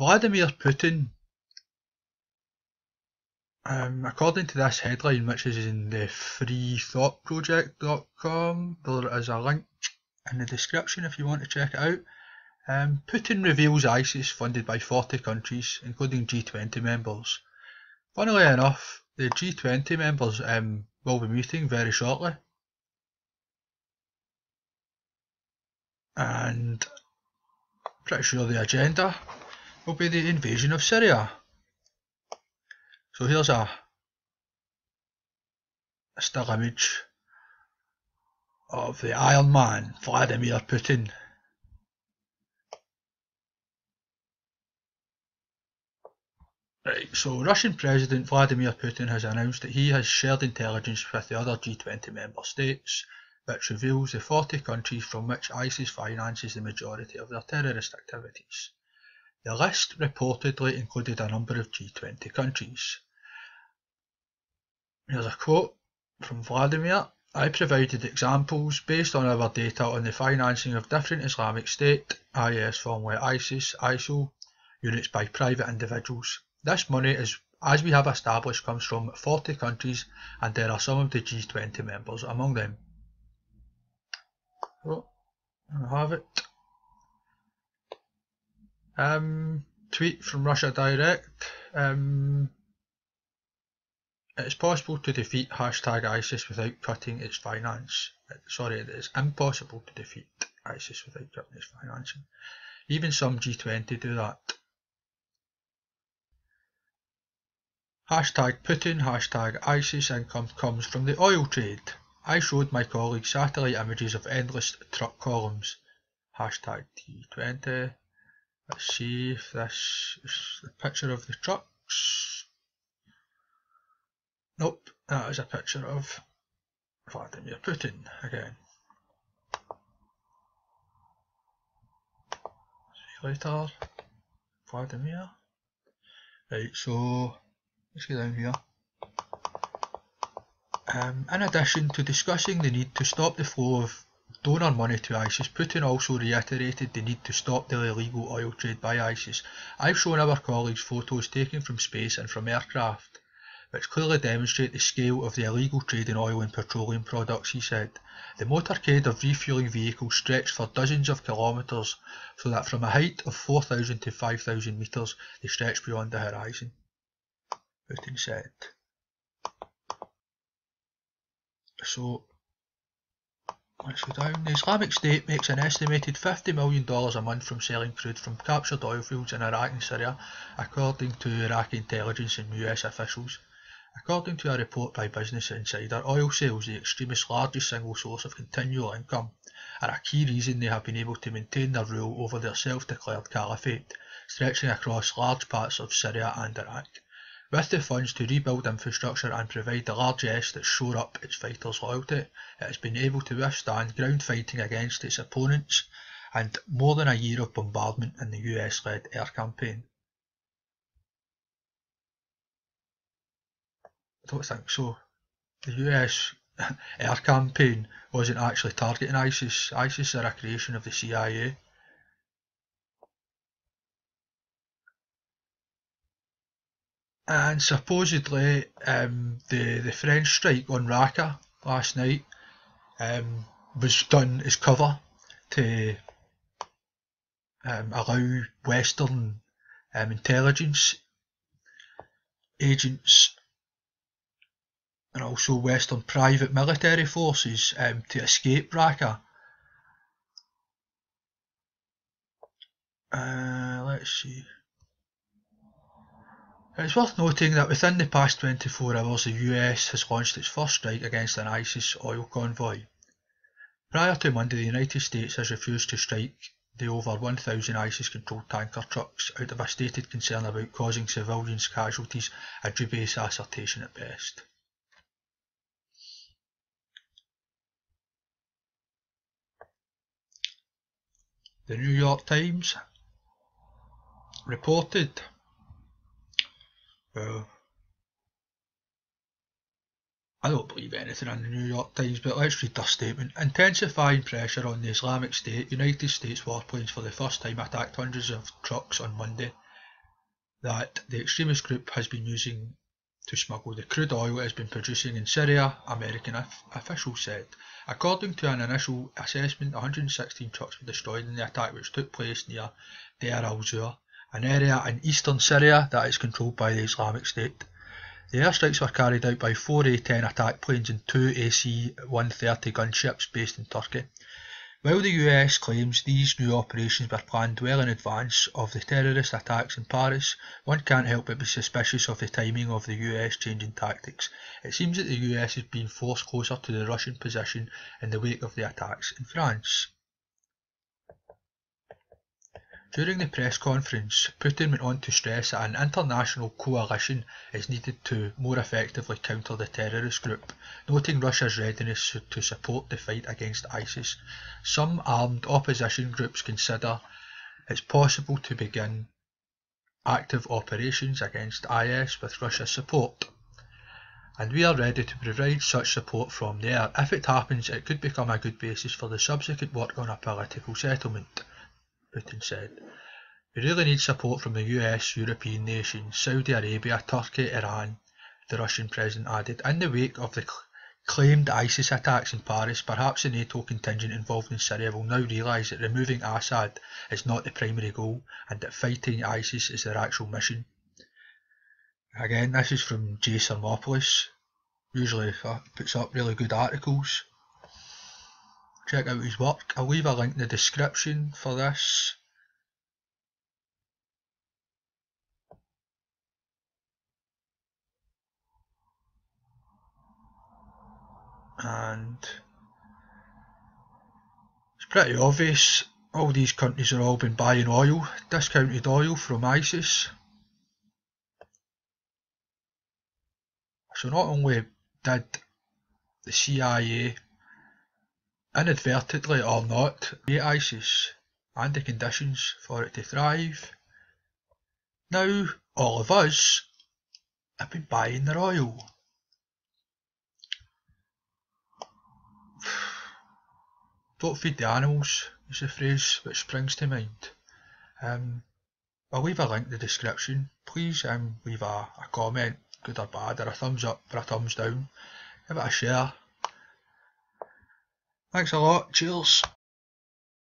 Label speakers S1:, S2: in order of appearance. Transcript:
S1: Vladimir Putin, according to this headline, which is in the freethoughtproject.com, there is a link in the description if you want to check it out. Putin reveals ISIS funded by 40 countries, including G20 members. Funnily enough, the G20 members will be meeting very shortly. And pretty sure the agenda will be the invasion of Syria. So here's a still image of the Iron Man, Vladimir Putin. Right, so Russian President Vladimir Putin has announced that he has shared intelligence with the other G20 member states, which reveals the 40 countries from which ISIS finances the majority of their terrorist activities. The list reportedly included a number of G20 countries. Here's a quote from Vladimir. I provided examples based on our data on the financing of different Islamic State, IS formerly ISIS, ISIL, units by private individuals. This money, as we have established, comes from 40 countries, and there are some of the G20 members among them. So, I have it. Tweet from Russia Direct. It is possible to defeat #ISIS without cutting its finance. Sorry, it is impossible to defeat ISIS without cutting its financing. Even some G20 do that. #Putin, #ISIS income comes from the oil trade. I showed my colleagues satellite images of endless truck columns. #T20. Let's see if this is the picture of the trucks. Nope, that is a picture of Vladimir Putin again. See you later, Vladimir. Right, so let's go down here. In addition to discussing the need to stop the flow of donor money to ISIS, Putin also reiterated the need to stop the illegal oil trade by ISIS. I've shown our colleagues photos taken from space and from aircraft, which clearly demonstrate the scale of the illegal trade in oil and petroleum products, he said. The motorcade of refuelling vehicles stretched for dozens of kilometres, so that from a height of 4,000 to 5,000 metres they stretched beyond the horizon, Putin said. So, let's go down. The Islamic State makes an estimated $50 million a month from selling crude from captured oil fields in Iraq and Syria, according to Iraqi intelligence and US officials. According to a report by Business Insider, oil sales, the extremists' largest single source of continual income, are a key reason they have been able to maintain their rule over their self-declared caliphate, stretching across large parts of Syria and Iraq. With the funds to rebuild infrastructure and provide the largesse that shore up its fighters' loyalty, it has been able to withstand ground fighting against its opponents and more than a year of bombardment in the US-led air campaign. I don't think so. The US air campaign wasn't actually targeting ISIS. ISIS are a creation of the CIA. And supposedly the French strike on Raqqa last night was done as cover to allow Western intelligence agents and also Western private military forces to escape Raqqa. Let's see. It's worth noting that within the past 24 hours the US has launched its first strike against an ISIS oil convoy. Prior to Monday, the United States has refused to strike the over 1,000 ISIS-controlled tanker trucks out of a stated concern about causing civilians casualties, a dubious assertion at best. The New York Times reported I don't believe anything in the New York Times, but let's read their statement. Intensifying pressure on the Islamic State, United States warplanes for the first time attacked hundreds of trucks on Monday, that the extremist group has been using to smuggle the crude oil it has been producing in Syria, American officials said. According to an initial assessment, 116 trucks were destroyed in the attack, which took place near Deir al-Zur, an area in eastern Syria that is controlled by the Islamic State. The airstrikes were carried out by 4 A-10 attack planes and 2 AC-130 gunships based in Turkey. While the US claims these new operations were planned well in advance of the terrorist attacks in Paris, one can't help but be suspicious of the timing of the US changing tactics. It seems that the US is being forced closer to the Russian position in the wake of the attacks in France. During the press conference, Putin went on to stress that an international coalition is needed to more effectively counter the terrorist group, noting Russia's readiness to support the fight against ISIS. Some armed opposition groups consider it's possible to begin active operations against IS with Russia's support, and we are ready to provide such support from there. If it happens, it could become a good basis for the subsequent work on a political settlement, Putin said. We really need support from the US, European nations, Saudi Arabia, Turkey, Iran, the Russian president added. In the wake of the claimed ISIS attacks in Paris, perhaps the NATO contingent involved in Syria will now realise that removing Assad is not the primary goal and that fighting ISIS is their actual mission. Again, this is from J. Sermopoulos. Usually puts up really good articles. Check out his work. I'll leave a link in the description for this. And it's pretty obvious all these countries have all been buying oil, discounted oil from ISIS. So not only did the CIA inadvertently or not create ISIS and the conditions for it to thrive, now all of us have been buying their oil. Don't feed the animals is the phrase which springs to mind. I'll leave a link in the description. Please leave a comment, good or bad, or a thumbs up or a thumbs down. Give it a share. Thanks a lot. Cheers.